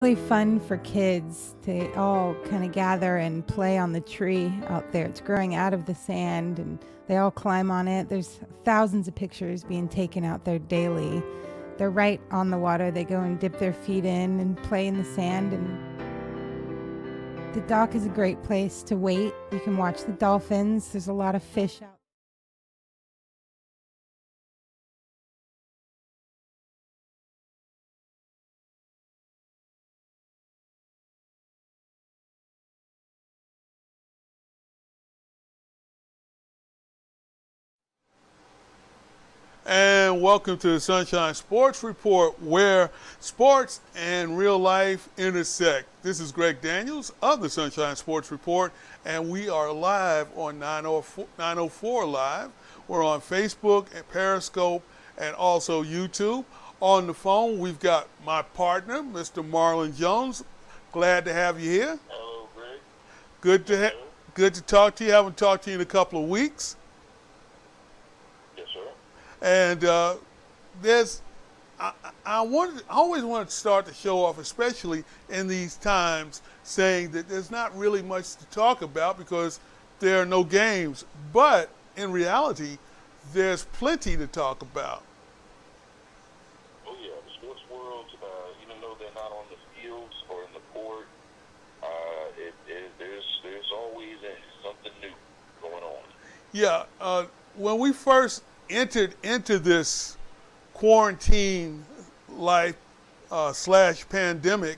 Really fun for kids to all kind of gather and play on the tree out there. It's growing out of the sand and they all climb on it. There's thousands of pictures being taken out there daily. They're right on the water. They go and dip their feet in and play in the sand. And the dock is a great place to wait. You can watch the dolphins. There's a lot of fish out. And welcome to the Sunshine Sports Report, where sports and real life intersect. This is Greg Daniels of the Sunshine Sports Report, and we are live on 904 Live. We're on Facebook and Periscope and also YouTube. On the phone, we've got my partner, Mr. Marlon Jones. Glad to have you here. Hello, Greg. Good to good to talk to you. Haven't talked to you in a couple of weeks. Yes, sir. And I always wanted to start the show off, especially in these times, saying that there's not really much to talk about because there are no games. But in reality, there's plenty to talk about. Oh, yeah. The sports world, even though they're not on the fields or in the court, there's always something new going on. Yeah, when we first entered into this quarantine life slash pandemic,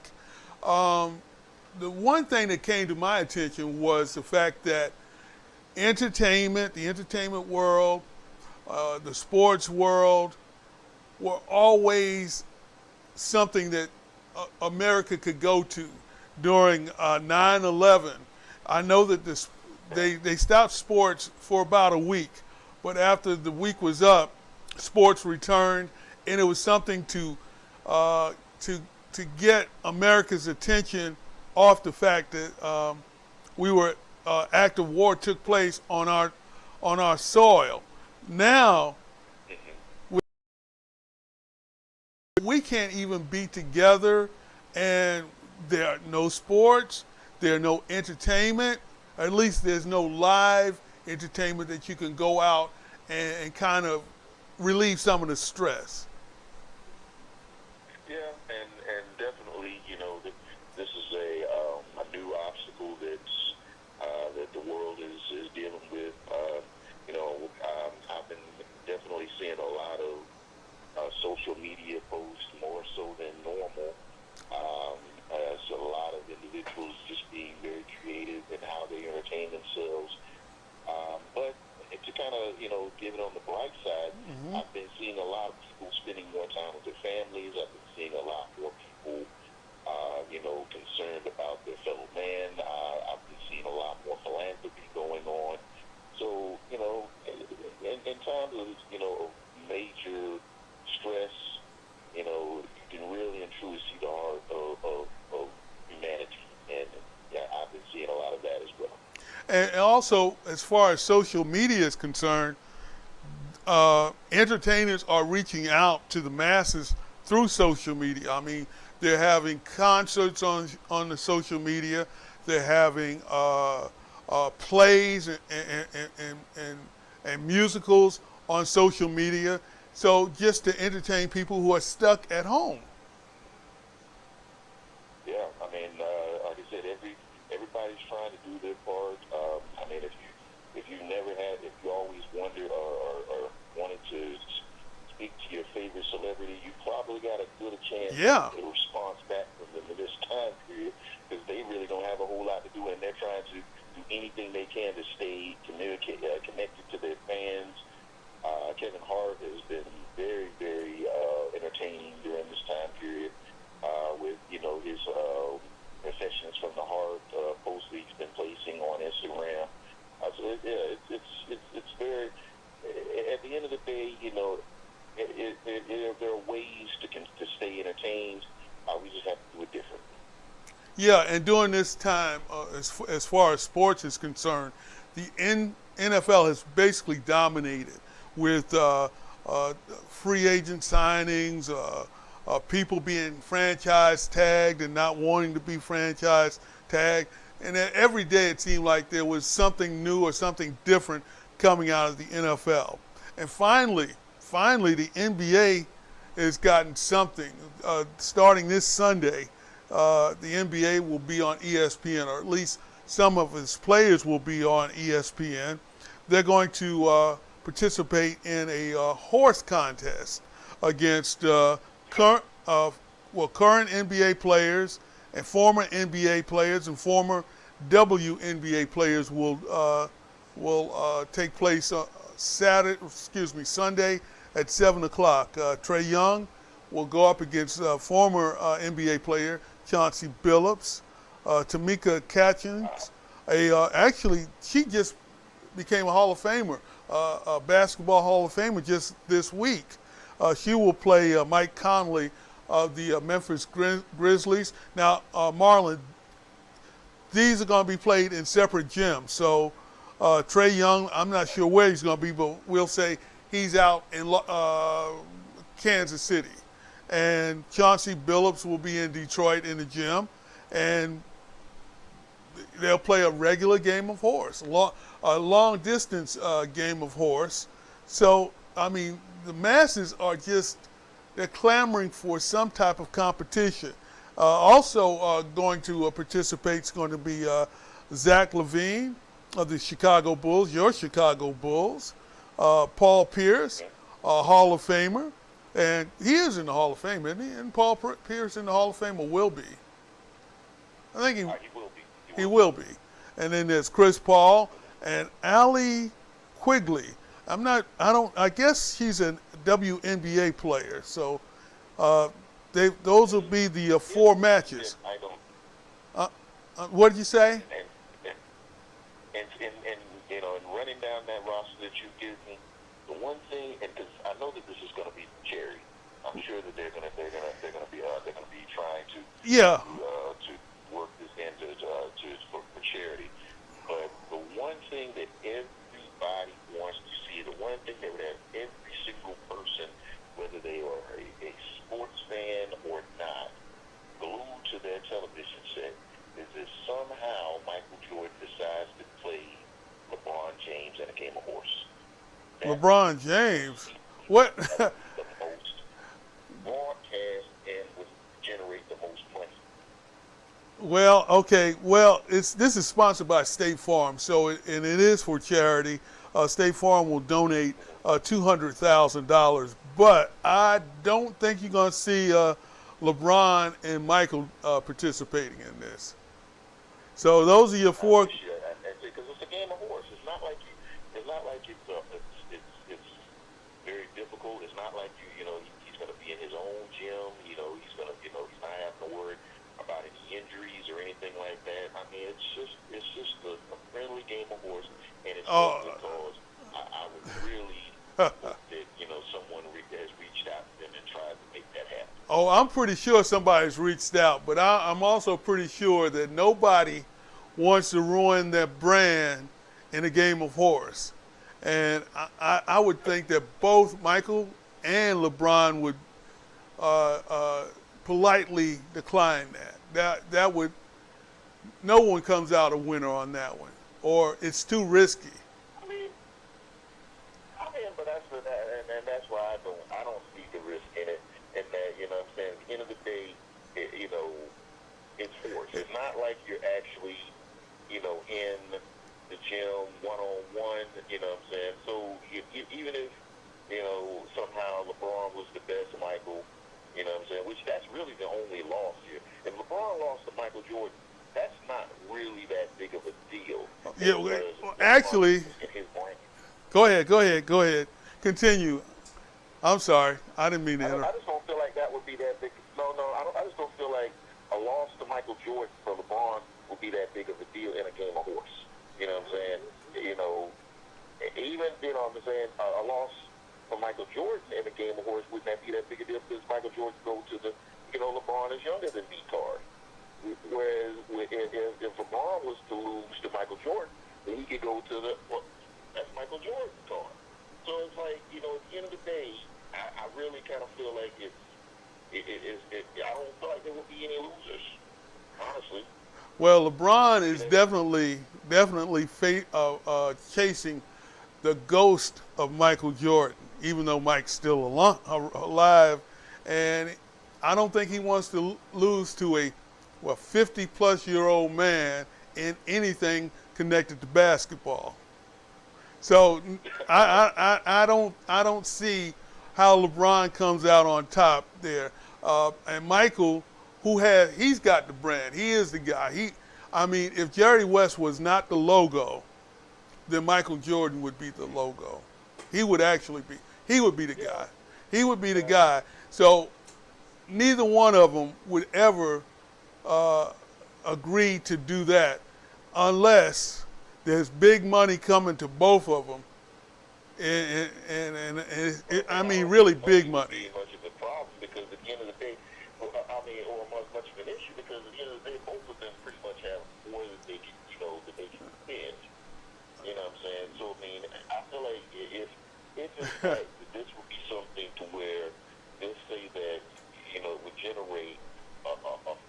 the one thing that came to my attention was the fact that the entertainment world, the sports world were always something that America could go to during 9/11. I know that they stopped sports for about a week, but after the week was up, sports returned, and it was something to get America's attention off the fact that we were act of war took place on our soil. Now we can't even be together, and there are no sports, there are no entertainment. At least there's no live entertainment that you can go out and kind of relieve some of the stress. Yeah, and definitely, this is a new obstacle that the world is dealing with. I've been definitely seeing a lot of social media posts more so than normal. So a lot of individuals just being very creative in how they entertain themselves. But to kind of, give it on the bright side, I've been seeing a lot of people spending more time with their families. I've been seeing a lot more people, concerned about their fellow man. I've been seeing a lot more philanthropy going on. So, in times of, major stress, you can really and truly see the heart of humanity. And yeah, I've been seeing a lot of that as well. And also, as far as social media is concerned, entertainers are reaching out to the masses through social media. I mean, they're having concerts on the social media. They're having plays and musicals on social media. So just to entertain people who are stuck at home. Yeah, I mean, like I said, everybody's trying to do their part. I mean, if you always wondered or wanted to speak to your favorite celebrity, you probably got a good chance Yeah. to get a response back from them in this time period because they really don't have a whole lot to do, and they're trying to do anything they can to stay connected to their fans. Kevin Hart has been very, very entertaining during this time period with his Confessions from the Heart post that he's been placing on Instagram. It's very. At the end of the day, there are ways to stay entertained. We just have to do it differently. Yeah, and during this time, as far as sports is concerned, the NFL has basically dominated with free agent signings, people being franchise tagged and not wanting to be franchise tagged. And every day it seemed like there was something new or something different coming out of the NFL. And finally, the NBA has gotten something. Starting this Sunday, the NBA will be on ESPN, or at least some of its players will be on ESPN. They're going to participate in a horse contest against current NBA players and former NBA players, and former WNBA players will take place Sunday at 7 o'clock. Trae Young will go up against former NBA player Chauncey Billups. Tamika Catchings, actually, she just became a Hall of Famer, a basketball Hall of Famer just this week. She will play Mike Conley of the Memphis Grizzlies. Now, Marlon, these are going to be played in separate gyms. So Trae Young, I'm not sure where he's going to be, but we'll say he's out in Kansas City. And Chauncey Billups will be in Detroit in the gym. And they'll play a regular game of horse, a long distance game of horse. So, I mean, the masses are they're clamoring for some type of competition. Also going to participate is going to be Zach LaVine of the Chicago Bulls, your Chicago Bulls, Paul Pierce, Hall of Famer, and he is in the Hall of Fame, isn't he? And Paul Pierce in the Hall of Fame, or will be. I think he will be. He will be. And then there's Chris Paul and Allie Quigley. I guess she's a WNBA player. So those will be the 4 matches. I don't. What did you say? And in running down that roster that you give me, the one thing, and because I know that this is going to be charity, I'm sure that they're going to be trying to to work this into for charity. But the one thing that everybody wants to see, the one thing that would have every single person, whether they are a sports fan or not, glued to their television set, is that somehow Michael Jordan decides to play LeBron James in a game of horse. LeBron James? What? The most broadcast and would generate the most money. Well, okay. Well, this is sponsored by State Farm, and it is for charity. State Farm will donate $200,000, but I don't think you're going to see LeBron and Michael participating in this. So those are your 4. Because it's a game of horse. It's not like it's very difficult. It's not like he's going to be in his own gym. He's going to he's not having to worry about any injuries or anything like that. I mean, it's just a friendly game of horse, and it's because I would really hope that someone has reached out to them and tried to make that happen. Oh, I'm pretty sure somebody's reached out, but I'm also pretty sure that nobody wants to ruin their brand in a game of horse. And I would think that both Michael and LeBron would politely decline that. That would, no one comes out a winner on that one, or it's too risky. I mean, but that's why I don't see the risk in it. And that, what I'm saying, at the end of the day, it's horse. It's not like you're actually, in the gym one-on-one, what I'm saying. So even if, somehow LeBron was the best Michael, what I'm saying, which that's really the only loss here. If LeBron lost to Michael Jordan, that's not really that big of a deal. Yeah, well, actually, go ahead. Continue. I'm sorry. I didn't mean to interrupt. I just don't feel like that would be that big. I just don't feel like a loss to Michael Jordan for LeBron would be that big of a deal in a game of horse. You know what I'm saying? Even, I'm saying, a loss for Michael Jordan in a game of horse wouldn't that be that big a deal because Michael Jordan go to the, LeBron is younger than me card. Whereas if LeBron was to lose to Michael Jordan, then he could go to that's Michael Jordan card. So it's like, at the end of the day, I really kind of feel like it's Well, LeBron is definitely chasing the ghost of Michael Jordan, even though Mike's still alive, and I don't think he wants to lose to a 50-plus-year-old man in anything connected to basketball. So I don't see how LeBron comes out on top there. And Michael, he's got the brand. He is the guy. If Jerry West was not the logo, then Michael Jordan would be the logo. He would be the guy. He would be the guy. So neither one of them would ever agree to do that unless there's big money coming to both of them. Really big money. Much of a problem because at the end of the day, or much of an issue because at the end of the day, both of them pretty much have more that they can, that they can spend. You know what I'm saying? So I feel like if in fact this would be something to where they say that it would generate a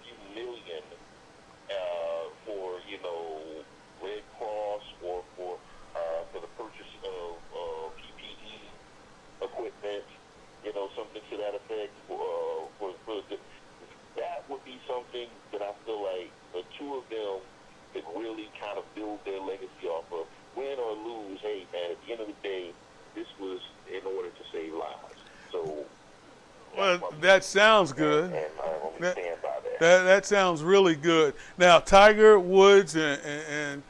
few million for Red Cross or for the purchase of PPE equipment, something to that effect. That would be something that I feel like the two of them could really kind of build their legacy off of. Win or lose, hey man, at the end of the day, this was in order to save lives. So. Well, that sounds good. And I only stand by that. That sounds really good. Now, Tiger Woods and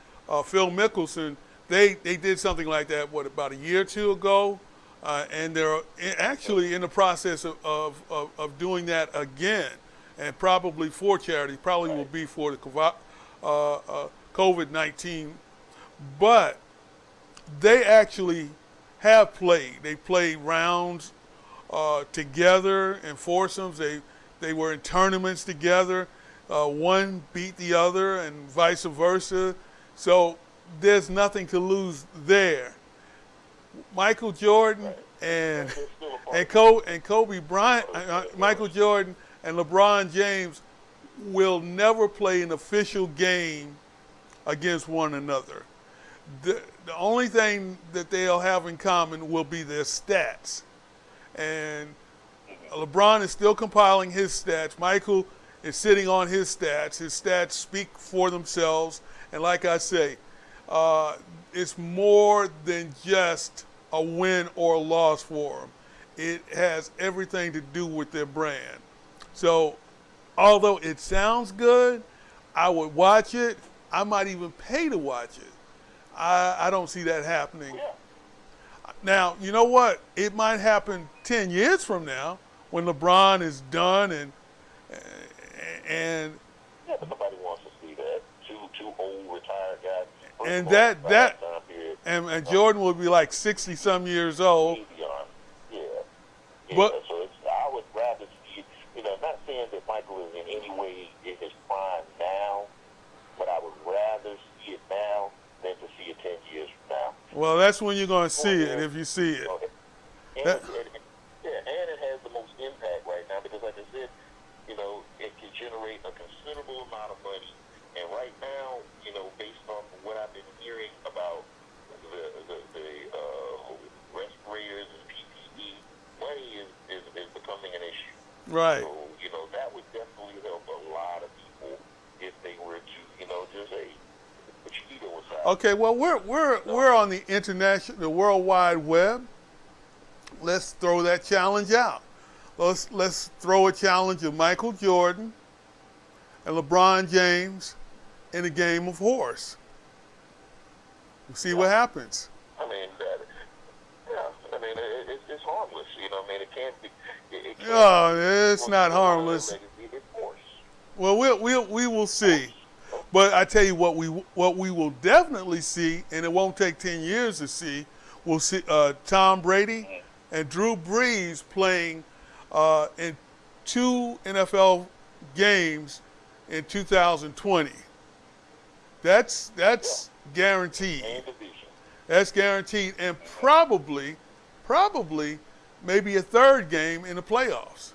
Phil Mickelson, they did something like that, about a year or two ago? And they're actually in the process of doing that again, and probably for charity. Probably will be for the COVID-19. But they actually have played. They played rounds together in foursomes. They were in tournaments together. One beat the other and vice versa. So there's nothing to lose there. Michael Jordan and Kobe Bryant, Michael Jordan and LeBron James will never play an official game against one another. The only thing that they'll have in common will be their stats. And LeBron is still compiling his stats. Michael is sitting on his stats. His stats speak for themselves. And like I say, it's more than just a win or a loss for them. It has everything to do with their brand. So although it sounds good, I would watch it. I might even pay to watch it. I don't see that happening. Yeah. Now, you know what? It might happen 10 years from now when LeBron is done and Yeah, but nobody wants to see that. Two old retired guys. and that and Jordan will be like 60-some years old. Yeah. But So I would rather see, not saying that Michael is in any way in his prime now, but I would rather see it now than to see it 10 years from now. well, that's when you're going to see it if you see it. Okay. And, That- and it has the most impact right now because, like I said, it can generate a considerable amount of money. And right now, based on what I've been hearing about the respirators and PPE, money is becoming an issue. Right. So, that would definitely help a lot of people if they were to, just say, put your ego aside. Okay. Well, we're on the World Wide Web. Let's throw that challenge out. Let's throw a challenge of Michael Jordan and LeBron James in a game of horse. We'll see what happens. It's harmless. It can't be. It can't No, it's not harmless. It's horse. Well, we will see. But I tell you what we will definitely see, and it won't take 10 years to see. We'll see Tom Brady and Drew Brees playing in 2 NFL games in 2020. That's guaranteed. And division. That's guaranteed, and probably maybe a third game in the playoffs,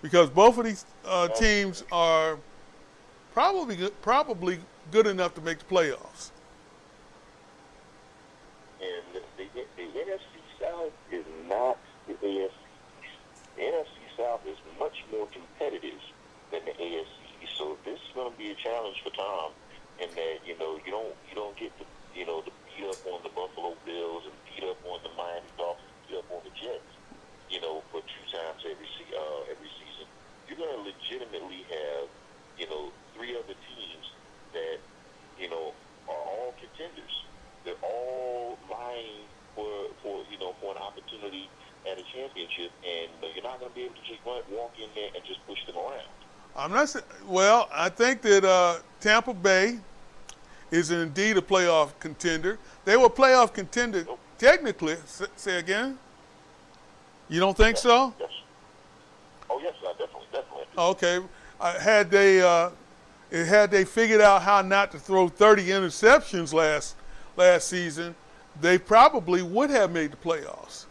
because both of these teams are probably good enough to make the playoffs. And the NFC South is not the AFC East. The NFC South is much more competitive than the AFC East. So this is going to be a challenge for Tom, in that you don't get to to beat up on the Buffalo Bills and beat up on the Miami Dolphins, beat up on the Jets, for two times every season. You're going to legitimately have three other teams that are all contenders. They're all vying for an opportunity at a championship, and you're not going to be able to just walk in there and just push them around. Well, I think that Tampa Bay is indeed a playoff contender. They were a playoff contender technically. Say again? You don't think so? Yes. Oh, yes, definitely. Okay. Had they figured out how not to throw 30 interceptions last season, they probably would have made the playoffs.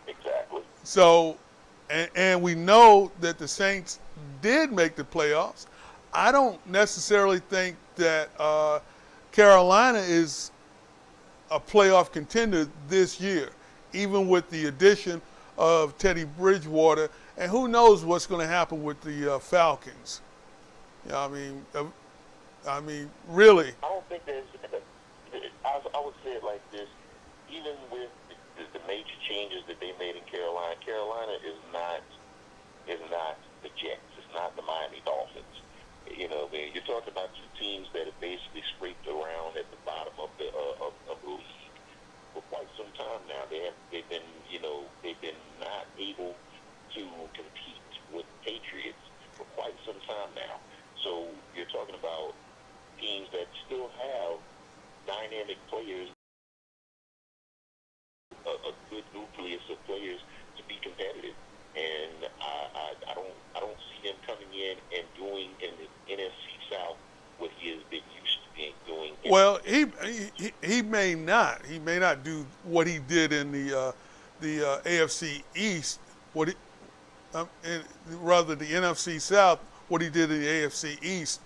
Exactly. So, and we know that the Saints did make the playoffs. I don't necessarily think that Carolina is a playoff contender this year, even with the addition of Teddy Bridgewater. And who knows what's going to happen with the Falcons? I mean, really. I don't think there's. I would say it like this: even with the major changes that they made in Carolina, Carolina is not the Jets. It's not the Miami Dolphins. You're talking about two teams that have basically scraped around at the bottom of the league for quite some time now. They've been not able to compete with Patriots for quite some time now. So you're talking about teams that still have dynamic players, a good nucleus of players to be competitive. And I don't see him coming in and doing in the NFC South what he has been used to doing. Well, he may not. He may not do what he did in the AFC East. Rather the NFC South, what he did in the AFC East.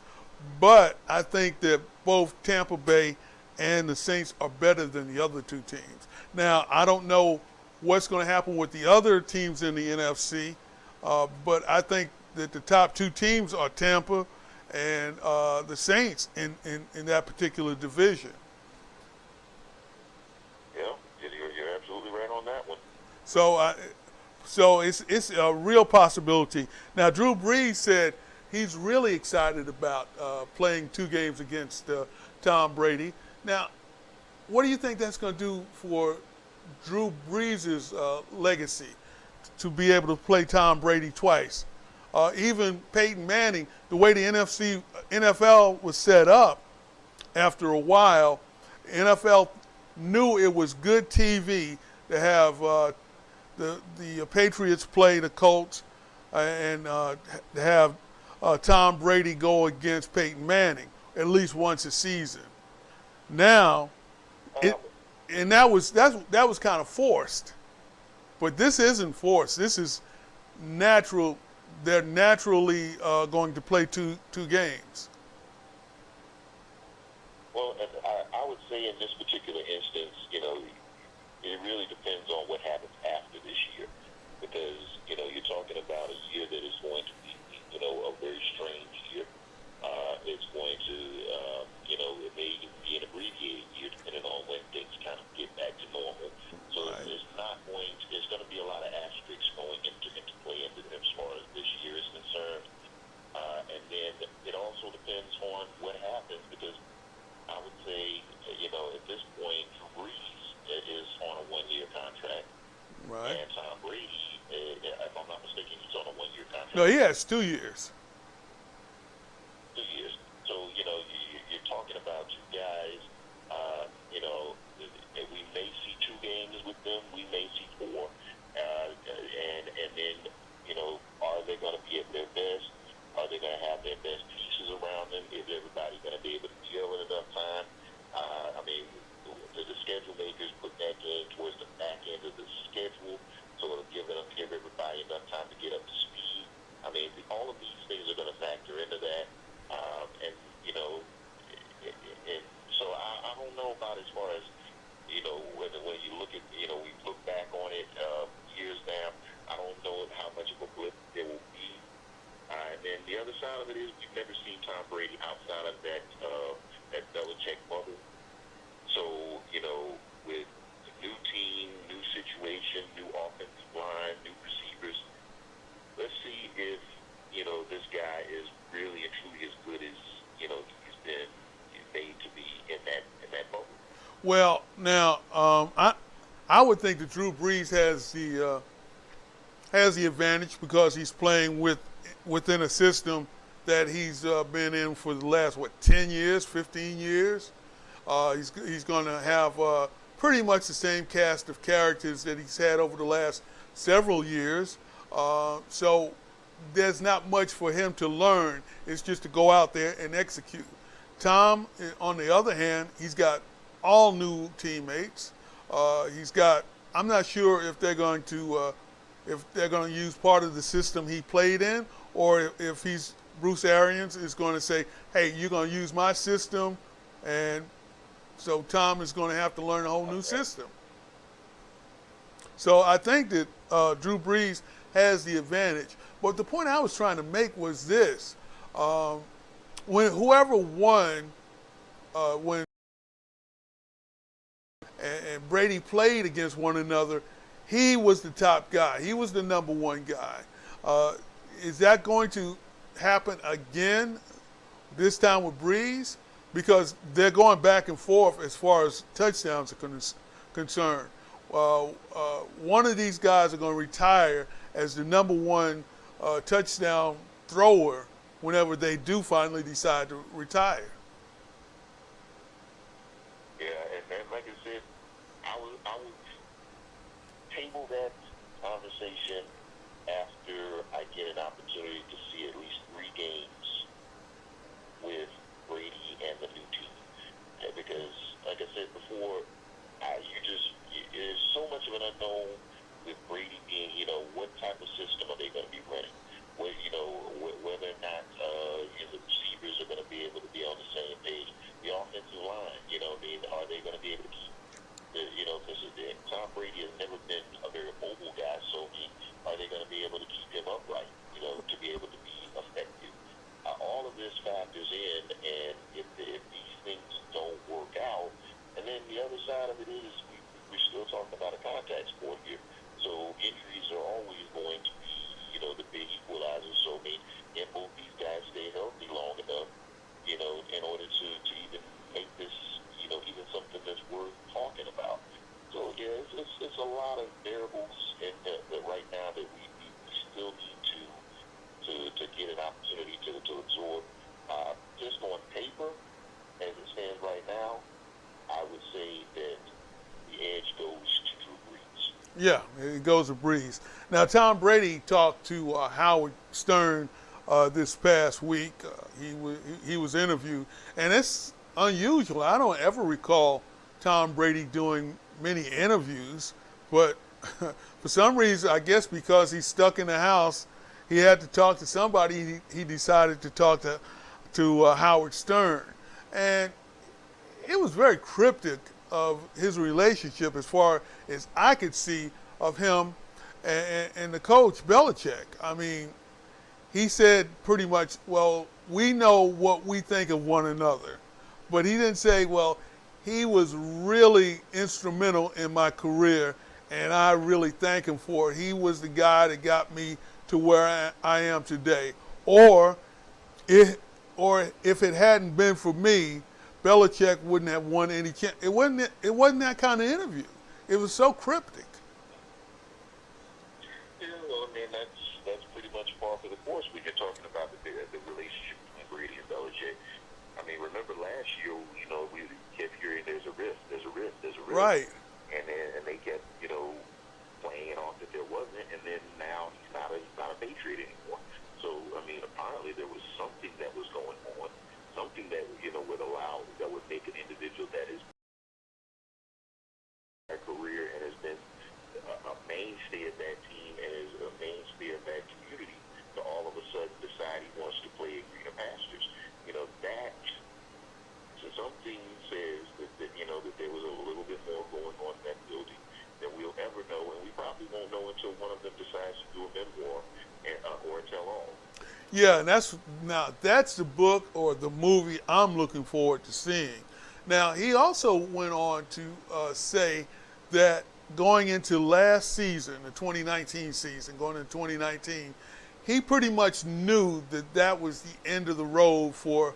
But I think that both Tampa Bay and the Saints are better than the other two teams. Now, I don't know what's going to happen with the other teams in the NFC, but I think that the top two teams are Tampa and the Saints in that particular division. Yeah, you're absolutely right on that one. So it's a real possibility. Now, Drew Brees said he's really excited about playing 2 games against Tom Brady. Now, what do you think that's going to do for Drew Brees' legacy to be able to play Tom Brady twice? Even Peyton Manning, the way the NFL was set up, after a while, NFL knew it was good TV to have the Patriots play the Colts and to have Tom Brady go against Peyton Manning at least once a season. Now, that was kind of forced, but this isn't forced. This is natural. They're naturally going to play two games. Well, I would say in this particular instance, it really depends on what happens after this year, because you're talking about a year that is going to be a very strange year. It's going to it may even be an abbreviated year depending on when things kind of get back to normal. So Right. There's going to be a lot of asterisks going into play as far as this year is concerned. And then it also depends on what happens, because I would say, at this point, Brees is on a 1-year contract. Right. And Tom Brady, if I'm not mistaken, he's on a 1-year contract. No, he has 2 years. 2 years. So, you're talking about two guys, we may see 2 games with them, we may see 4. And then, are they going to be at their best? Are they going to have their best pieces around them? Is everybody going to be able to gel in enough time? The schedule makers put that game towards the back end of the schedule, so it'll give everybody enough time to get up to speed. All of these things are going to factor into that. the other side of it is we've never seen Tom Brady outside of that Belichick bubble. So, with the new team, new situation, new offensive line, new receivers, let's see if, this guy is really and truly as good as, he's been made to be in that bubble. Well, now I would think that Drew Brees has the advantage because he's playing within a system that he's been in for the last 10 years, 15 years. He's going to have pretty much the same cast of characters that he's had over the last several years. So there's not much for him to learn. It's just to go out there and execute. Tom, on the other hand, he's got all new teammates. I'm not sure if they're going to use part of the system he played in, or if Bruce Arians is going to say, hey, you're going to use my system, and so Tom is going to have to learn a whole new system. So I think that Drew Brees has the advantage. But the point I was trying to make was this. When whoever won, when and Brady played against one another, he was the top guy. He was the number one guy. Is that going to happen again this time with Brees? Because they're going back and forth as far as touchdowns are concerned. One of these guys are going to retire as the number one touchdown thrower whenever they do finally decide to retire. Yeah, and like I said, I would table that conversation after I get an opportunity to see at least 3 games with Brady and the new team. Because, like I said before, there's so much of an unknown with Brady being, what type of system are they going to be running? Whether or not the receivers are going to be able to be on the same page. The offensive line, are they going to be able to keep, because Tom Brady has never been a very mobile guy, so are they going to be able to keep him upright, to be able to be effective? All of this factors in, and if these things don't work out, and then the other side of it is we're still talking about a contact sport here, so injuries are always going to be, the big equalizer. So, can both these guys stay healthy long enough, in order to even make this, even something that's worth talking about? So, yeah, it's a lot of variables that right now that we still need to get an opportunity to absorb. Just on paper, as it stands right now, I would say that the edge goes to Drew Brees. Yeah, it goes to Brees. Now, Tom Brady talked to Howard Stern this past week. He was interviewed, and it's unusual. I don't ever recall Tom Brady doing many interviews, but for some reason, I guess because he's stuck in the house, he had to talk to somebody. He decided to talk to Howard Stern, and it was very cryptic of his relationship as far as I could see of him and the coach, Belichick. I mean, he said pretty much, well, we know what we think of one another. But he didn't say, well, he was really instrumental in my career, and I really thank him for it. He was the guy that got me to where I am today. Or if it hadn't been for me, Belichick wouldn't have won any chance. It wasn't that kind of interview. It was so cryptic. Yeah, well, that's pretty much par for the course when you're talking about the relationship between Brady and Belichick. Remember last year, we kept hearing there's a rift. Right. And they kept, playing off that there wasn't, and then now he's not a Patriot anymore. So, apparently there was something that was going on, something that, would make an individual that is a career and has been a mainstay of that team and is a mainstay of that community to all of a sudden decide he wants to play at greener pastures. That something says that there was a little bit more going Yeah, and that's the book or the movie I'm looking forward to seeing. Now he also went on to say that going into last season, the 2019 season, going into 2019, he pretty much knew that that was the end of the road for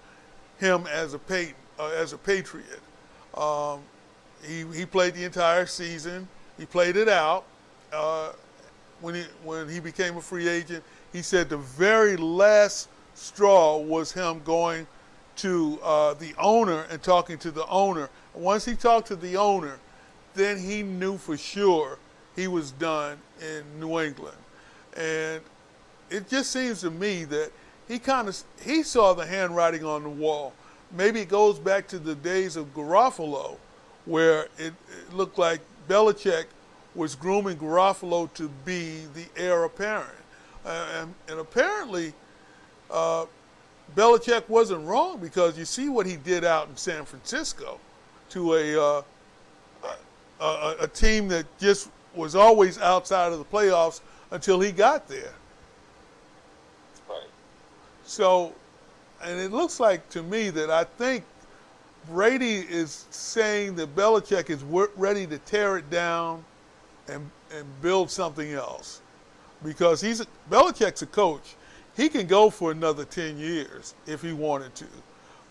him as a Patriot. Um, he played the entire season. He played it out. When he became a free agent, he said the very last straw was him going to the owner and talking to the owner. Once he talked to the owner, then he knew for sure he was done in New England. And it just seems to me that he saw the handwriting on the wall. Maybe it goes back to the days of Garofalo, where it looked like Belichick was grooming Garofalo to be the heir apparent. And apparently, Belichick wasn't wrong, because you see what he did out in San Francisco to a team that just was always outside of the playoffs until he got there. Right. So, and it looks like to me that I think Brady is saying that Belichick is ready to tear it down and build something else, because Belichick's a coach. He can go for another 10 years if he wanted to.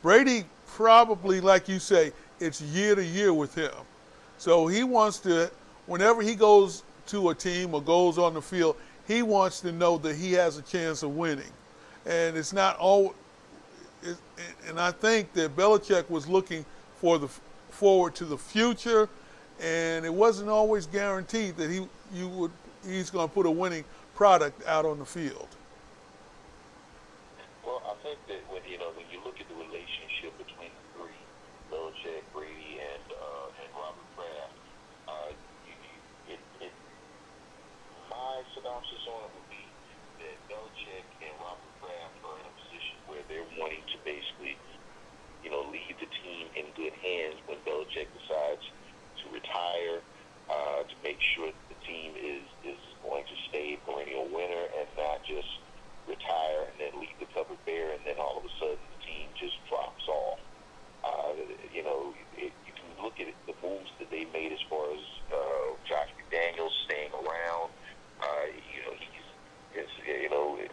Brady probably, like you say, it's year to year with him. So he wants to, whenever he goes to a team or goes on the field, he wants to know that he has a chance of winning. And it's not all. And I think that Belichick was looking forward to the future, and it wasn't always guaranteed that he's going to put a winning product out on the field. Well, I think that when you look at the relationship between the three, Belichick, Brady, and Robert Kraft, my synopsis on it would be that Belichick and Robert Kraft are in a position where they're wanting to basically, leave the team in good hands when Belichick decides to retire, to make sure that the team is going to stay perennial winner and not just retire and then leave the cupboard bare, and then all of a sudden the team just drops off. You can look at the moves that they made as far as Josh McDaniels staying around.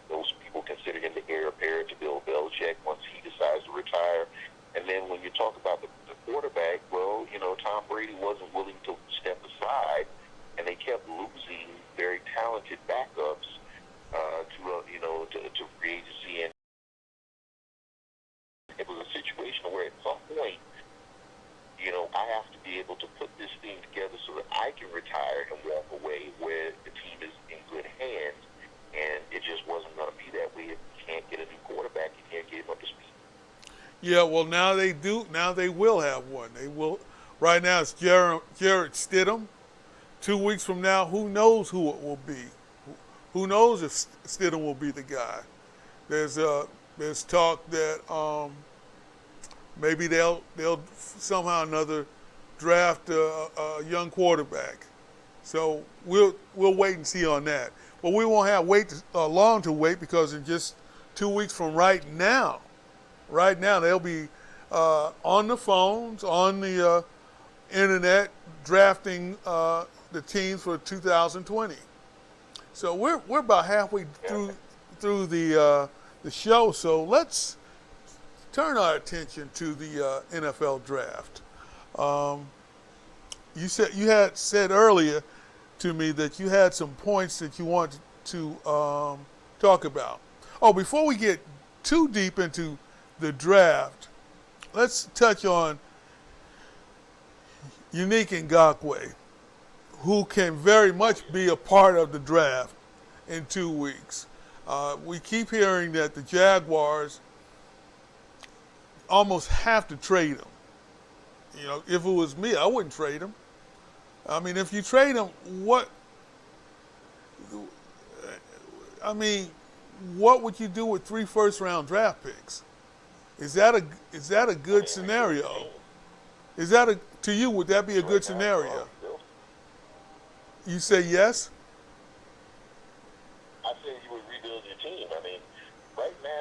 Those people consider him the heir apparent to Bill Belichick once he decides to retire. And then when you talk about the quarterback, well, Tom Brady wasn't willing to step aside, and they kept losing very talented backups to free agency. And it was a situation where at some point, I have to be able to put this thing together so that I can retire and walk away where the team is in good hands. And it just wasn't going to be that way. If you can't get a new quarterback, you can't get him up to speed. Yeah, well, now they do. Now they will have one. They will. Right now it's Jarrett Stidham. 2 weeks from now, who knows who it will be? Who knows if Stidham will be the guy? There's talk that maybe they'll somehow or another draft a young quarterback. So we'll wait and see on that. But we won't have long to wait, because in just 2 weeks from right now they'll be on the phones, on the internet, drafting the teams for 2020. So we're about halfway through the show. So let's turn our attention to the NFL draft. You had said earlier to me that you had some points that you wanted to talk about. Oh, before we get too deep into the draft, let's touch on Yannick Ngakoue, who can very much be a part of the draft in 2 weeks. We keep hearing that the Jaguars almost have to trade him. If it was me, I wouldn't trade him. I mean, if you trade him, what would you do with 3 first-round draft picks? Is that a good scenario? To you, would that be a good scenario? You say yes? I said you would rebuild your team. I mean, right now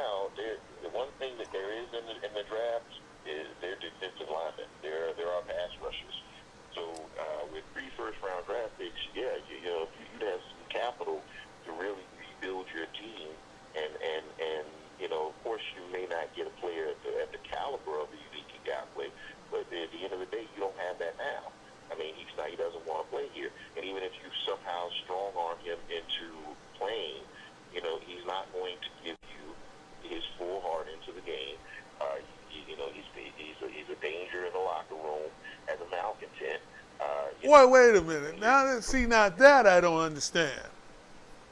wait a minute. Now, see, not that I don't understand.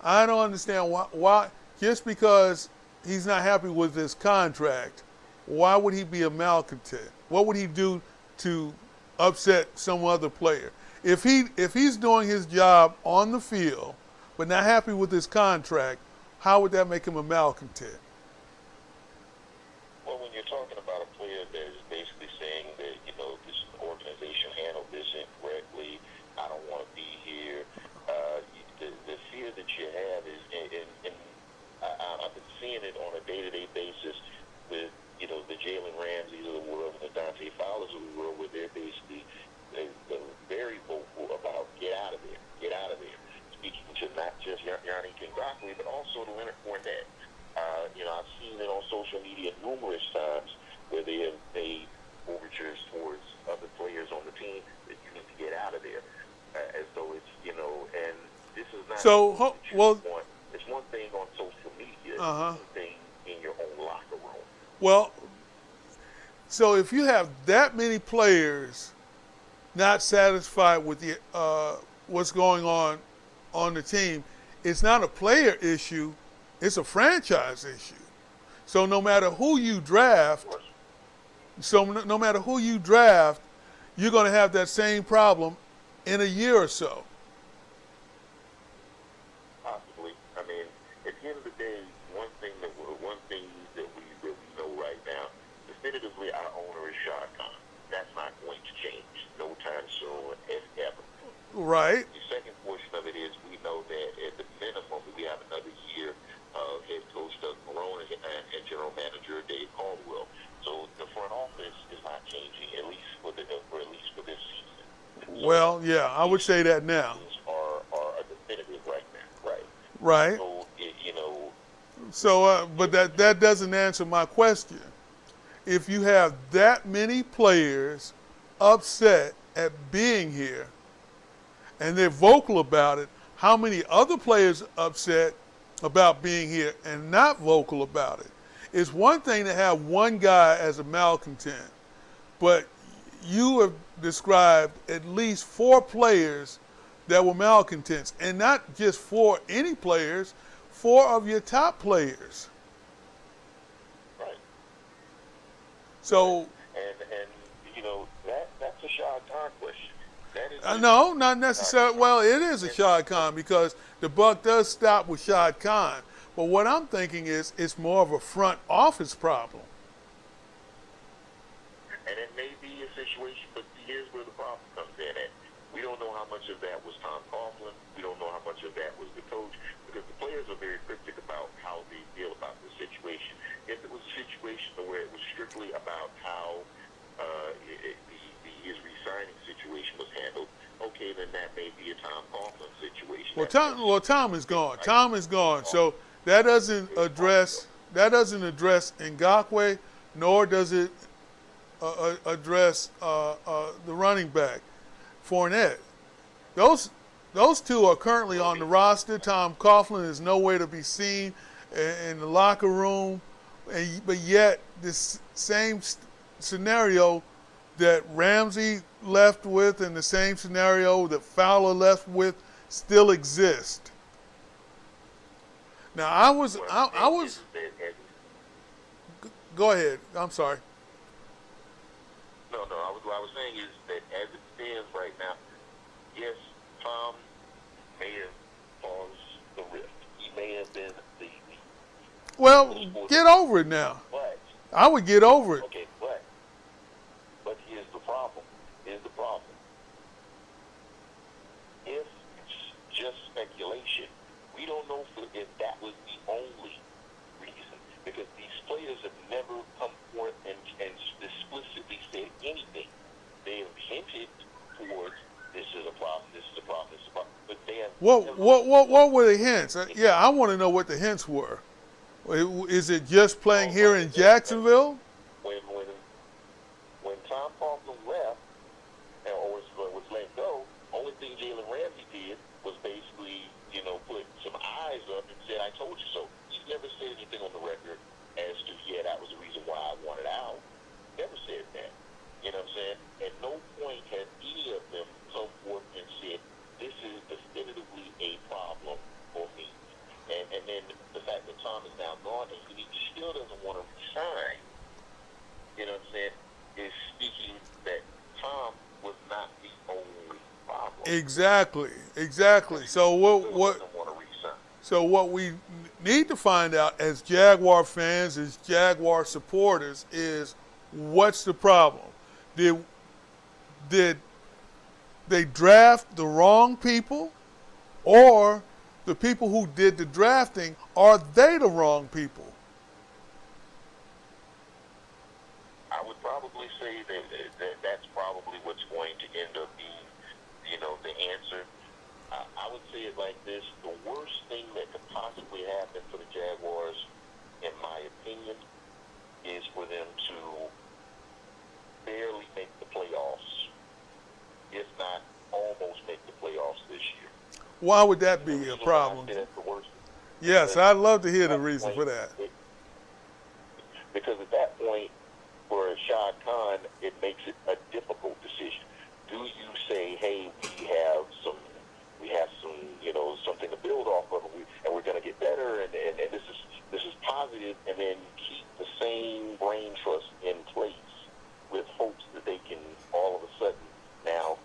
I don't understand why just because he's not happy with his contract, why would he be a malcontent? What would he do to upset some other player? If he's doing his job on the field but not happy with his contract, how would that make him a malcontent? Well, when you're talking about a player that is basically saying that, this organization handled this incorrectly, I don't want to be here, the fear that you have is, and I've been seeing it on a day-to-day basis with, the Jalen Ramseys of the world and the Dante Fowlers of the world, where they're basically they're very vocal about get out of there, speaking to not just Yannick Ngakoue, but also to Leonard Fournette. I've seen it on social media numerous times where they have made overtures towards other players on the team that you need to get out of there, as though it's, and this is not. So, It's one thing on social media, it's one thing in your own locker room. Well, so if you have that many players not satisfied with the what's going on the team, it's not a player issue, it's a franchise issue. So no matter who you draft, you're going to have that same problem in a year or so. Possibly. I mean, at the end of the day, one thing that we know right now, definitively, our owner is Shad Khan. That's not going to change no time soon, if ever. Right. The second portion of it is we know that at the minimum we have another year of head coach Doug Marrone and general manager Dave Caldwell. So the front office is not changing, at least for this season. So Well, yeah, I would say that now. Are definitive right now, right? Right. So So, but that doesn't answer my question. If you have that many players upset at being here, and they're vocal about it, how many other players upset about being here and not vocal about it? It's one thing to have one guy as a malcontent, but you have described at least 4 players that were malcontents, and not just 4 any players, 4 of your top players. right. So, And that's a Shad Khan question. That is no, not necessarily. Well, it is a Shad Khan because the buck does stop with Shad Khan. But what I'm thinking is it's more of a front office problem. And it may be a situation, but here's where the problem comes in at. We don't know how much of that was Tom Coughlin. We don't know how much of that was the coach, because the players are very cryptic about how they feel about the situation. If it was a situation where it was strictly about how his resigning situation was handled, okay, then that may be a Tom Coughlin situation. Tom is gone. Tom is gone. So that doesn't address Ngakoue, nor does it address the running back, Fournette. Those 2 are currently on the roster. Tom Coughlin is nowhere to be seen in the locker room, but yet this same scenario that Ramsey left with and the same scenario that Fowler left with still exist. Now I was go ahead. I'm sorry. No, what I was saying is that as it stands right now, yes, Tom may have caused the rift. He may have been the Well, get over it now. but I would get over it. okay, but here's the problem. If it's just speculation, we don't know if that was the only reason, because these players have never come forth and explicitly said anything. They have hinted towards this is a problem, but they have. What were the hints? Yeah, I want to know what the hints were. Is it just playing here in Jacksonville? When Tom Coughlin left or was let go, only thing Jalen Ramsey did was basically, put some eyes up and said, "I told you so." He never said anything on the record as to, that was the reason why I wanted out. Never said that. You know what I'm saying? At no point has any of them come forth Exactly, exactly. So what Doesn't want to resign. so what we need to find out as Jaguar fans, as Jaguar supporters, is what's the problem? Did did they draft the wrong people, or the people who did the drafting, are they the wrong people? I would probably say that that's probably what's going to end up being, the answer. I would say it like this: the worst thing that could possibly happen for the Jaguars, in my opinion, is for them to barely make the playoffs, if not almost make the playoffs this year. Why would that The be a reason why I problem? say that's the worst. Yes, I'd love to hear the reason for that. Because at that point, for Shad Khan, it makes it a difficult decision. Do you say, hey, we have some, something to build off of, and we're going to get better, and this is positive, and then keep the same brain trust in place with hopes that they can all of a sudden now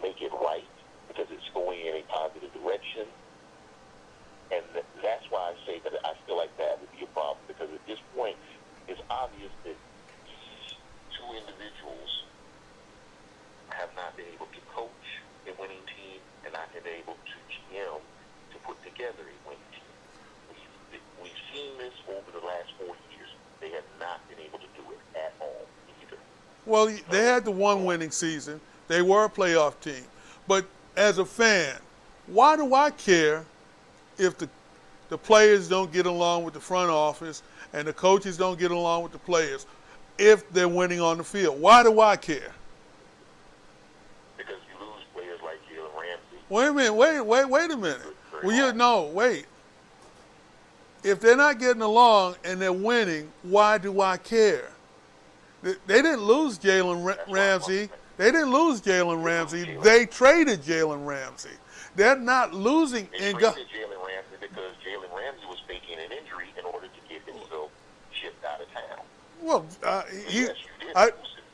make it right because it's going in a positive direction. And that's why I say that I feel like that would be a problem, because at this point, it's obvious that these two individuals have not been able to coach a winning team and not been able to GM to put together a winning team. We've seen this over the last 4 years. They have not been able to do it at all either. Well, they had the one winning season. They were a playoff team. But as a fan, why do I care if the players don't get along with the front office and the coaches don't get along with the players if they're winning on the field? Why do I care? Because you lose players like Jalen Ramsey. Wait a minute. Wait a minute. Wait. If they're not getting along and they're winning, why do I care? They didn't lose Jalen Ramsey. They didn't lose Jalen Ramsey. They traded Jalen Ramsey. They're not losing. They traded Jalen Ramsey because Jalen Ramsey was faking an injury in order to get himself shipped out of town. Well, Yes, you did.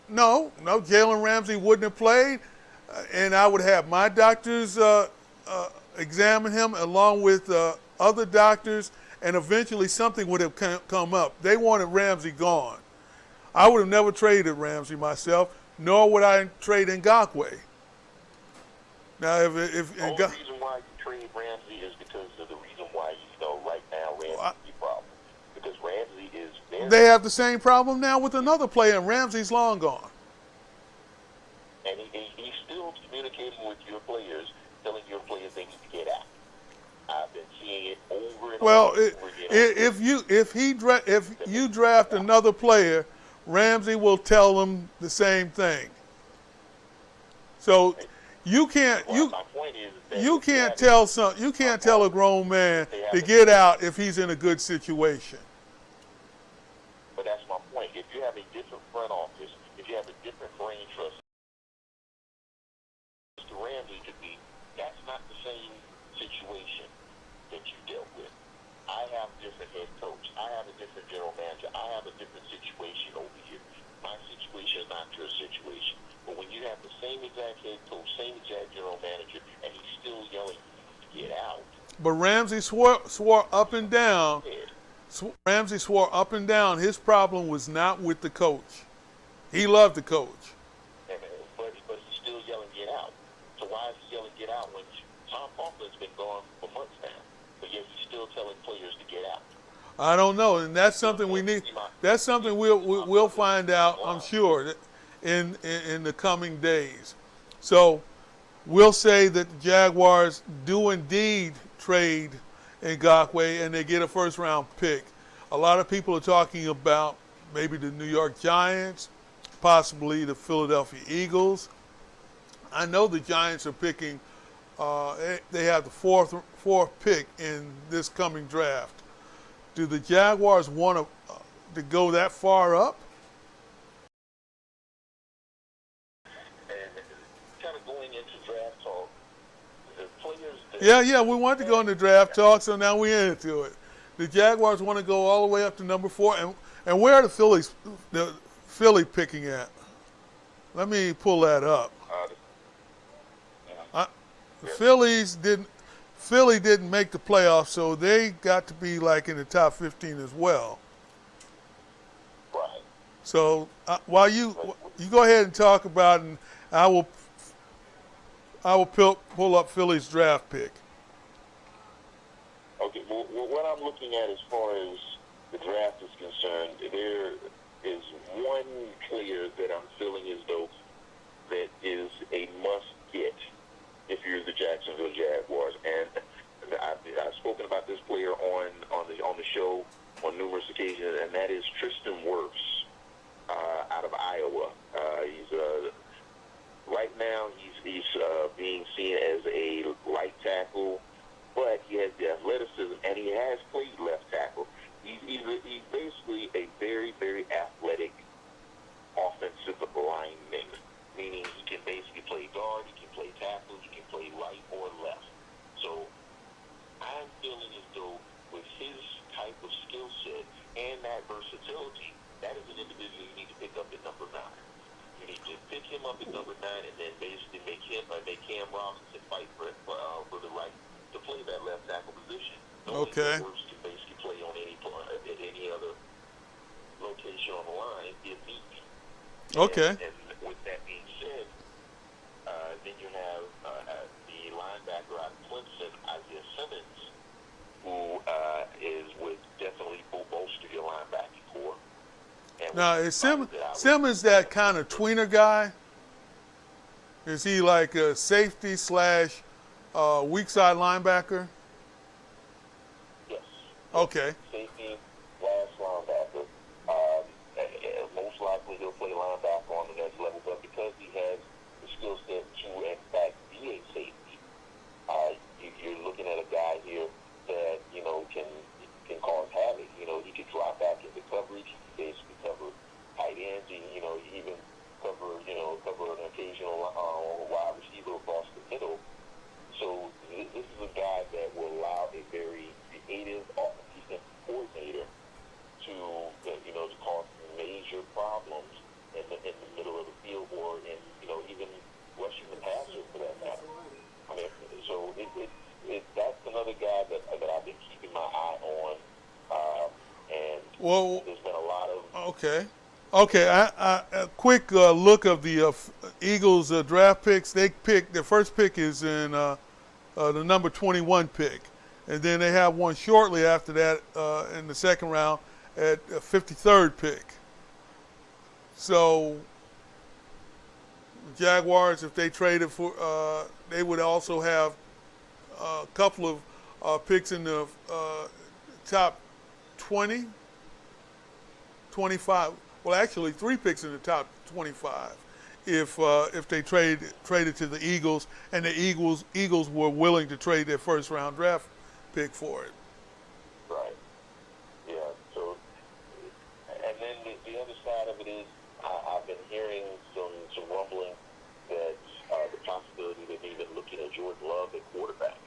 no, Jalen Ramsey wouldn't have played, and I would have my doctors examine him along with other doctors, and eventually something would have come up. They wanted Ramsey gone. I would have never traded Ramsey myself, nor would I trade Ngakoue. Now, if The only reason why you trade Ramsey is because of the reason why right now Ramsey's the problem. Because Ramsey is very... They have the same problem now with another player, and Ramsey's long gone. And he's still communicating with your players, telling your players they need to get out. I've been seeing it over and Well, over again. if you draft another player, Ramsey will tell them the same thing. So you can't My point is that you can't tell a grown man to get out if he's in a good situation. But that's my point. If you have a different front office, if you have a different brain trust, Mr. Ramsey could be, that's not the same situation that you dealt with. I have a different head coach. I have a different general manager. I have a different situation over here. My situation is not your situation. But when you have the same exact head coach, same exact general manager, and he's still yelling to get out. But Ramsey swore up and down. Ramsey swore up and down his problem was not with the coach. He loved the coach. But he's still yelling get out. So why is he yelling get out when Tom Coughlin's been gone for months now? But yet he's still telling players to get out. I don't know, and that's something we need. That's something we'll find out, I'm sure, in the coming days. So we'll say that the Jaguars do indeed trade Ngakoue and they get a first-round pick. A lot of people are talking about maybe the New York Giants, possibly the Philadelphia Eagles. I know the Giants are picking. They have the fourth pick in this coming draft. Do the Jaguars want to go that far up? And kind of going into draft talk, the players that Yeah, we want to go into draft talk, so now we're into it. The Jaguars want to go all the way up to number 4, and where are the Philly picking at? Let me pull that up. Philly didn't make the playoffs, so they got to be like in the top 15 as well. Right. So while you go ahead and talk about, and I will pull up Philly's draft pick. Okay. Well, what I'm looking at as far as the draft is concerned, there is one player that I'm feeling as though that is a must get if you're the Jacksonville Jaguars, and I've spoken about this player on the show on numerous occasions, and that is Tristan Wirfs out of Iowa. He's right now he's being seen as a right tackle, but he has the athleticism and he has played left tackle. He's basically a very, very athletic offensive lineman, meaning he can basically play guard, he can play tackle, he can play right or left. So I'm feeling as though with his type of skill set and that versatility, that is an individual you need to pick up at number 9. You need to pick him up at number 9 and then basically make Cam Robinson fight for the right to play that left tackle position. Okay. Works can basically play on at any other location on the line if need be. Okay. And with that being said, then you have the linebacker out of Clemson, Isaiah Simmons, who would definitely bolster your linebacking core. And Now is Simmons that kind of tweener guy? Is he like a safety slash weak side linebacker? Yes. Okay. Safety, last linebacker. Most likely he'll play linebacker on the next level, but because he has the skill set to, in fact, be a safety, you're looking at a guy here that, can cause havoc. He could drop back into coverage, he can basically cover tight ends, and, even cover an occasional wide receiver across the middle. So this is a guy that will allow a very creative offensive coordinator to cause major problems in the middle of the field, or even rushing the passer for that matter. So that's another guy that I've been keeping my eye on, and there's been a lot of Okay. A quick look of the Eagles draft picks. Their first pick is in the number 21 pick, and then they have one shortly after that in the second round at 53rd pick. So Jaguars, if they traded for, they would also have a couple of picks in the top 20, 25. Well, actually, 3 picks in the top 25 if they traded to the Eagles, and the Eagles were willing to trade their first round draft pick for it. right. Yeah. So, and then the other side of it is I've been hearing some rumbling that the possibility that they've been looking at Jordan Love at quarterback.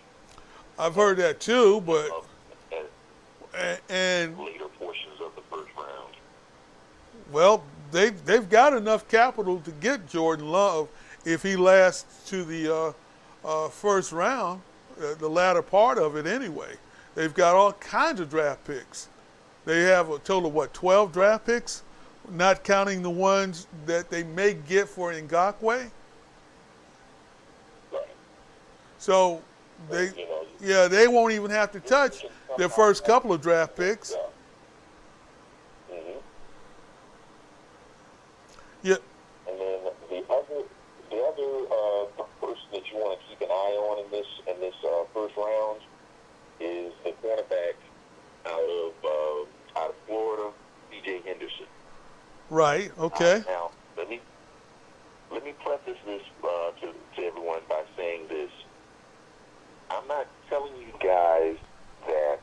I've heard that too, but and Later portions of the first round. well, they've got enough capital to get Jordan Love if he lasts to the first round, the latter part of it anyway. They've got all kinds of draft picks. They have a total of 12 draft picks, not counting the ones that they may get for Ngakoue. Right. So they won't even have to touch their first couple of draft picks. Yeah. And then the other person that you want to keep an eye on in this first round is the quarterback out of Florida, C.J. Henderson. Right. Okay. Now let me preface this to everyone by saying this. I'm not telling you guys that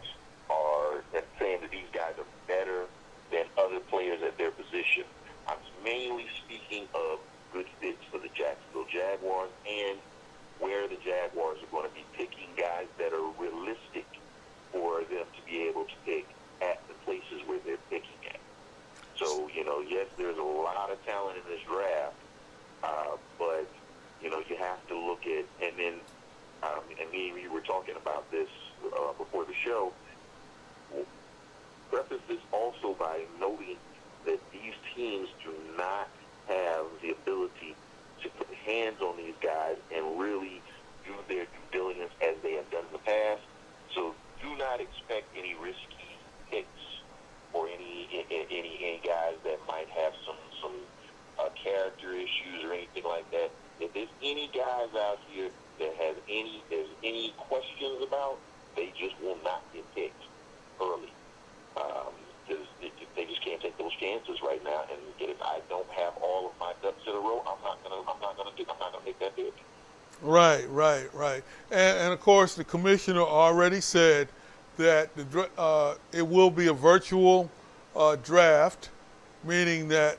saying that these guys are better than other players at their position. I'm mainly speaking of good fits for the Jacksonville Jaguars and where the Jaguars are going to be picking guys that are realistic for them to be able to pick at the places where they're picking at. So, yes, there's a lot of talent in this draft, but, you have to look at, and then and me and you were talking about this before the show. We'll preface this also by noting that these teams do not have the ability to put hands on these guys and really do their due diligence as they have done in the past. So do not expect any risky picks or any guys that might have some character issues or anything like that. If there's any guys out here that there's any questions about, they just will not get picked early. Because they just can't take those chances right now. And if I don't have all of my ducks in a row, I'm not gonna make that pick. Right, right, right. And of course, the commissioner already said that it will be a virtual draft, meaning that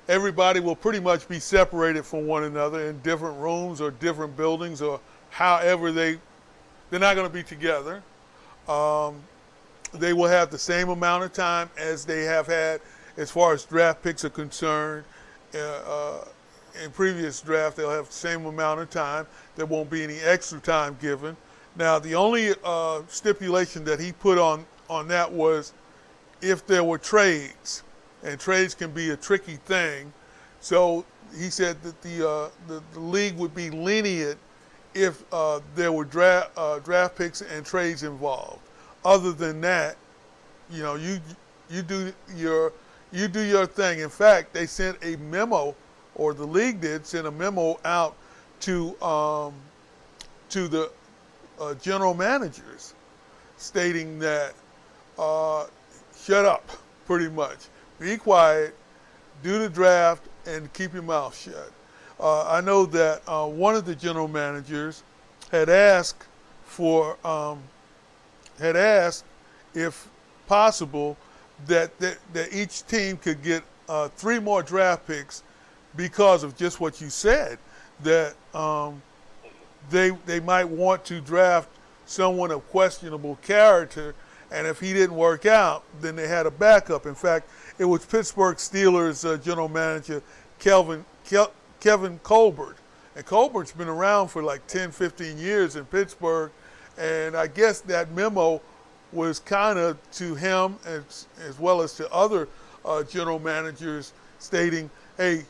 everybody will pretty much be separated from one another in different rooms or different buildings or however they're not going to be together. They will have the same amount of time as they have had as far as draft picks are concerned. In previous draft, they'll have the same amount of time. There won't be any extra time given. Now, the only stipulation that he put on that was if there were trades, and trades can be a tricky thing. So he said that the league would be lenient if there were draft picks and trades involved. Other than that, you do your thing. In fact, they sent a memo, or the league did send a memo out to the general managers, stating that shut up, pretty much. Be quiet, do the draft, and keep your mouth shut. I know that one of the general managers had asked if possible that each team could get 3 more draft picks because of just what you said, that they might want to draft someone of questionable character, and if he didn't work out, then they had a backup. In fact, it was Pittsburgh Steelers general manager Kevin Colbert. And Colbert's been around for like 10, 15 years in Pittsburgh, and I guess that memo was kind of to him as well as to other general managers, stating, hey,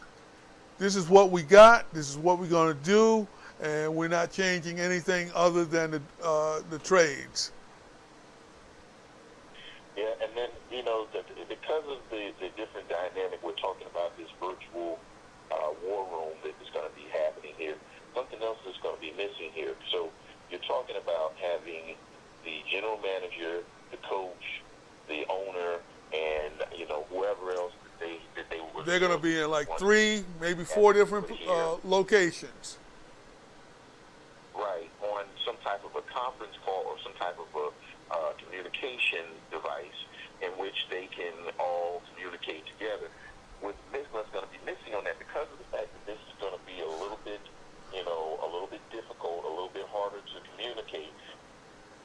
this is what we got, this is what we're going to do, and we're not changing anything other than the trades. Yeah, and then, because of the different dynamic, we're talking about this virtual war room that is going to be happening here. Something else that's going to be missing here. So you're talking about having the general manager, the coach, the owner, and, whoever else that they were. They're going to be in like 3, maybe 4 different locations. Right, on some type of a conference call or some type of a communication device in which they can all communicate together. What's going to be missing on that, because of the fact that this is going to be a little bit difficult, a little bit harder to communicate,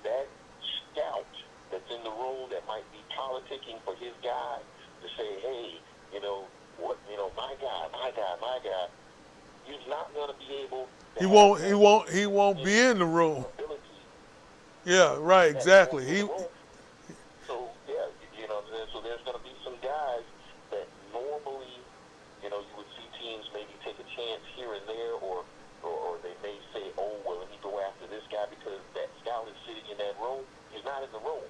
that scout that's in the room that might be politicking for his guy to say, hey, my guy, he's not going to be able to He won't be in the room. Yeah, right, exactly. So there's going to be some guys that normally, you would see teams maybe take a chance here and there, or they may say, oh, well, let me go after this guy because that scout is sitting in that room. He's not in the room.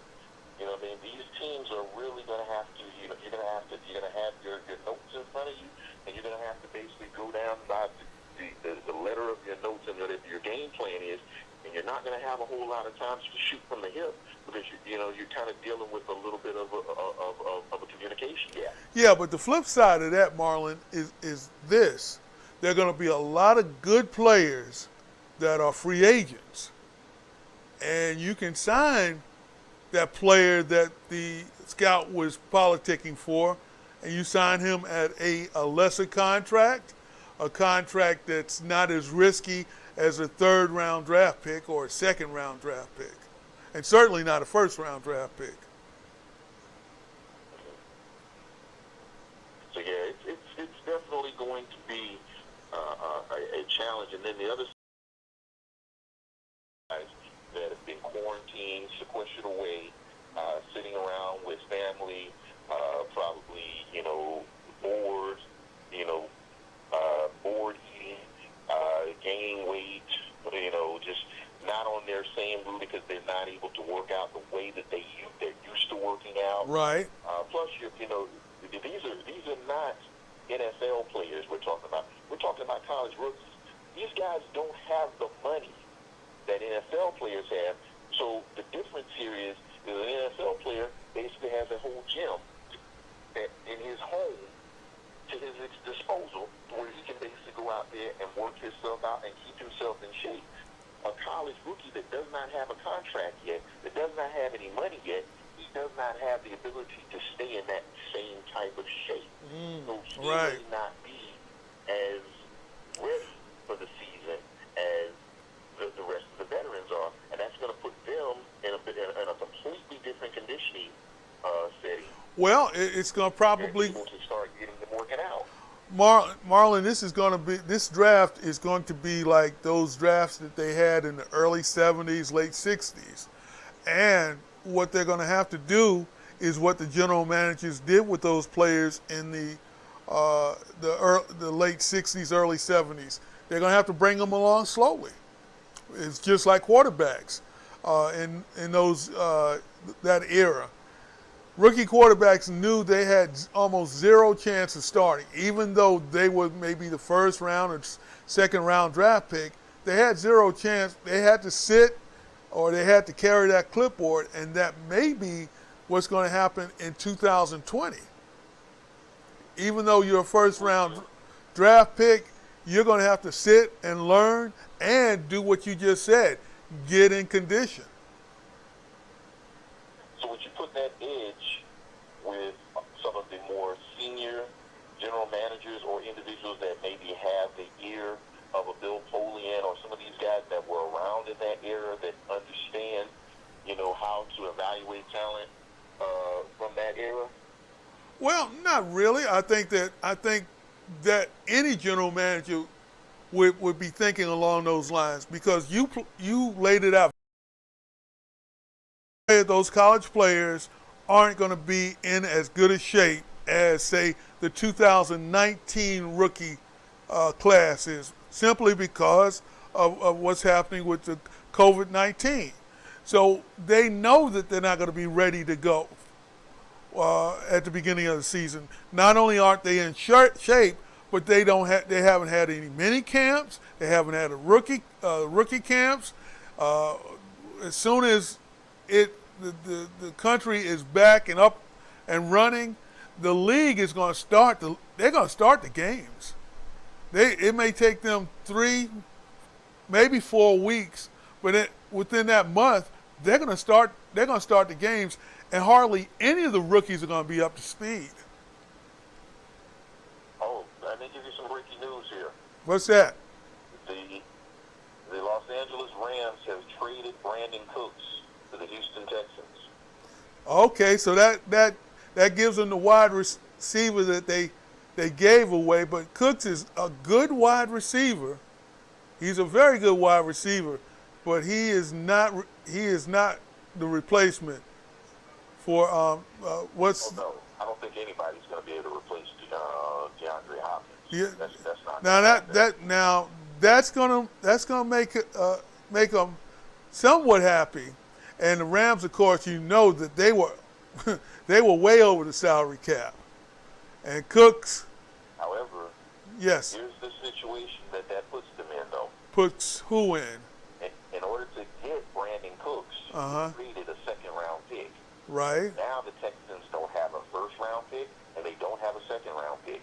These teams are really going to have to, you're going to have your notes in front of you, and you're going to have to basically go down by the letter of your notes and whatever your game plan is, and you're not going to have a whole lot of times to shoot from the hip because you're kind of dealing with a little bit of a communication gap. Yeah, but the flip side of that, Marlon, is this: there are going to be a lot of good players that are free agents, and you can sign that player that the scout was politicking for, and you sign him at a lesser contract, a contract that's not as risky as a 3rd-round draft pick or a 2nd-round draft pick, and certainly not a 1st-round draft pick. So yeah, it's definitely going to be a challenge. And then the other Right. Plus, these are not NFL players we're talking about. We're talking about college rookies. These guys don't have the money that NFL players have. So the difference here is that an NFL player basically has a whole gym that in his home to his disposal where he can basically go out there and work himself out and keep himself in shape. A college rookie that does not have a contract yet, that does not have any money yet, he does not have the ability to stay in that same type of shape. So he Right. may not be as ready for the season as the rest of the veterans are, and that's going to put them in a completely different conditioning setting. Well, it's going to probably Able to start getting them working out. Marlon, this draft is going to be like those drafts that they had in the early 70s, late 60s. And what they're going to have to do is what the general managers did with those players in the late 60s, early 70s. They're going to have to bring them along slowly. It's just like quarterbacks in those that era. Rookie quarterbacks knew they had almost zero chance of starting, even though they were maybe the first round or second round draft pick. They had zero chance. They had to sit or they had to carry that clipboard, and that may be what's going to happen in 2020. Even though you're a first round draft pick, you're going to have to sit and learn and do what you just said, get in condition. So would you put that edge with some of the more senior general managers or individuals that maybe have the ear of a Bill Polian or some of these guys that were around in that era that understand, how to evaluate talent from that era? Well, not really. I think that any general manager would be thinking along those lines because you laid it out. Those college players aren't going to be in as good a shape as, say, the 2019 rookie class is, simply because of what's happening with the COVID-19. So they know that they're not going to be ready to go at the beginning of the season. Not only aren't they in shape, but they haven't had any mini camps. They haven't had a rookie camps. As soon as the country is back and up and running, the league is going to start. They're going to start the games. It may take them 3, maybe 4 weeks, but within that month, they're going to start the games, and hardly any of the rookies are going to be up to speed. Oh, let me give you some breaking news here. What's that? The Los Angeles Rams have traded Brandon Cooks to the Houston Texans. Okay, so that gives them the wide receiver that they gave away, but Cooks is a good wide receiver. He's a very good wide receiver, but he is not the replacement for what's. Oh, no, I don't think anybody's going to be able to replace DeAndre Hopkins. Yeah. That's not. Now that's gonna make them somewhat happy, and the Rams, of course, that they were they were way over the salary cap, and Cooks. However, Yes. here's the situation that puts them in, though. Puts who in? In order to get Brandon Cooks, Uh-huh. they needed a second-round pick. Right. Now the Texans don't have a first-round pick, and they don't have a second-round pick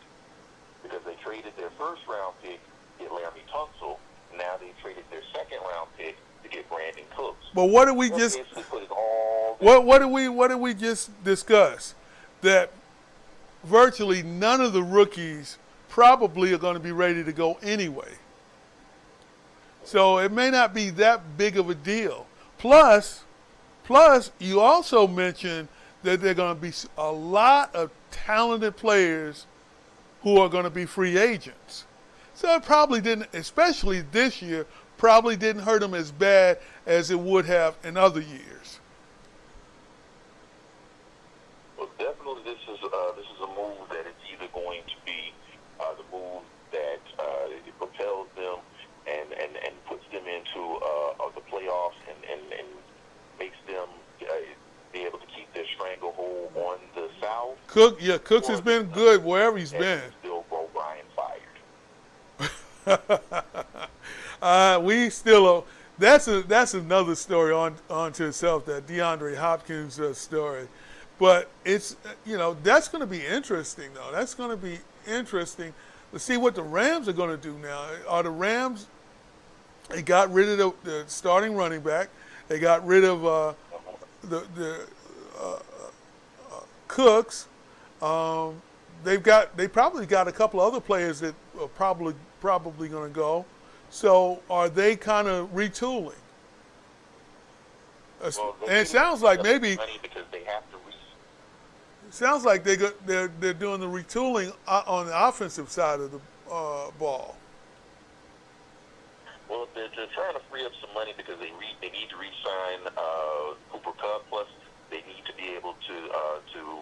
because they traded their first-round pick to get Laramie Tunsil. Now they traded their second-round pick to get Brandon Cooks. But what did we They're just basically putting all what did we just discuss? That virtually none of the rookies probably are going to be ready to go anyway. So it may not be that big of a deal. Plus, you also mentioned that there are going to be a lot of talented players who are going to be free agents. So it probably didn't, especially this year, probably didn't hurt them as bad as it would have in other years. Well, definitely, this is a move that it's either going to be the move that it propels them and puts them into the playoffs and makes them be able to keep their stranglehold on Cooks has been good wherever he's and been. still Bo Bryant fired. We still that's another story on to itself, that DeAndre Hopkins story. But it's that's going to be interesting though. That's going to be interesting to see what the Rams are going to do now. Are the Rams? They got rid of the starting running back. They got rid of the Cooks. They probably got a couple of other players that are probably going to go. So are they kind of retooling? Well, And it sounds like maybe money because they have to sounds like they're doing the retooling on the offensive side of the ball. Well, they're trying to free up some money because they need to re-sign Cooper Kupp. Plus, they need to be able to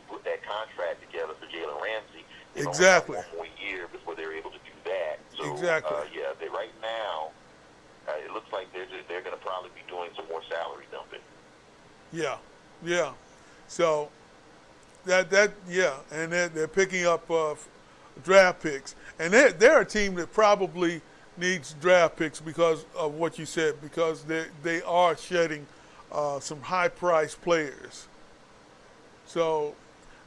put that contract together for Jalen Ramsey. They Exactly. only have 1 more year before they're able to do that. So, Exactly. they right now it looks like they're going to probably be doing some more salary dumping. Yeah. So and they're picking up draft picks, and they're a team that probably needs draft picks because of what you said, because they are shedding some high-priced players. So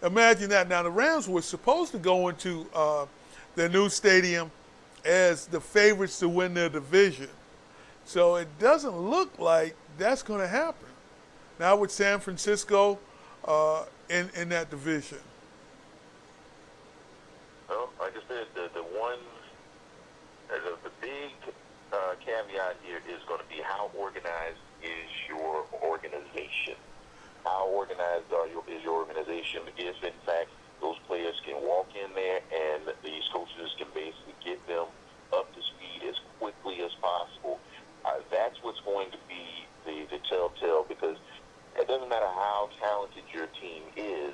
imagine that. Now the Rams were supposed to go into their new stadium as the favorites to win their division. So it doesn't look like that's going to happen. Now with San Francisco in that division. Well, like I said, the big caveat here is going to be how organized is your organization. How organized is your organization if, in fact, those players can walk in there and these coaches can basically get them up to speed as quickly as possible. That's what's going to be the telltale, because it doesn't matter how talented your team is.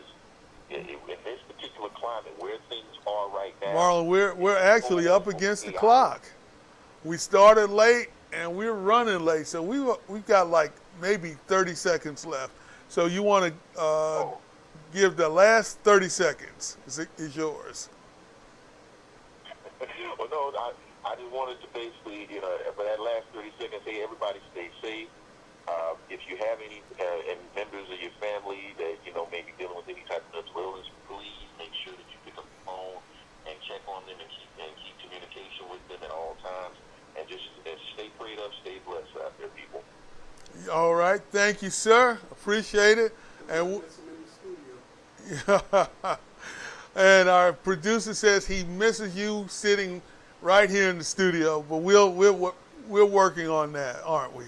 In this particular climate, where things are right now, Marlon, we're actually up against the clock. We started late and we're running late, so we've got like maybe 30 seconds left. So you want to give the last 30 seconds is yours. Well, no, I just wanted to basically, for that last 30 seconds, say everybody stay safe. If you have any members of your family that may be dealing with any type of mental illness, please make sure that you pick up the phone and check on them and keep communication with them at all times. And just stay prayed up, stay blessed out there, people. All right, thank you, sir. Appreciate it. And our producer says he misses you sitting right here in the studio. But we're working on that, aren't we?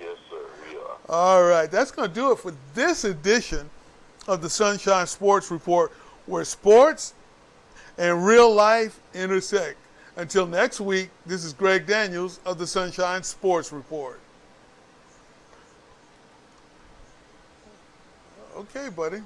Yes, sir, we are. All right, that's going to do it for this edition of the Sunshine Sports Report, where sports and real life intersect. Until next week, this is Greg Daniels of the Sunshine Sports Report. Okay, buddy.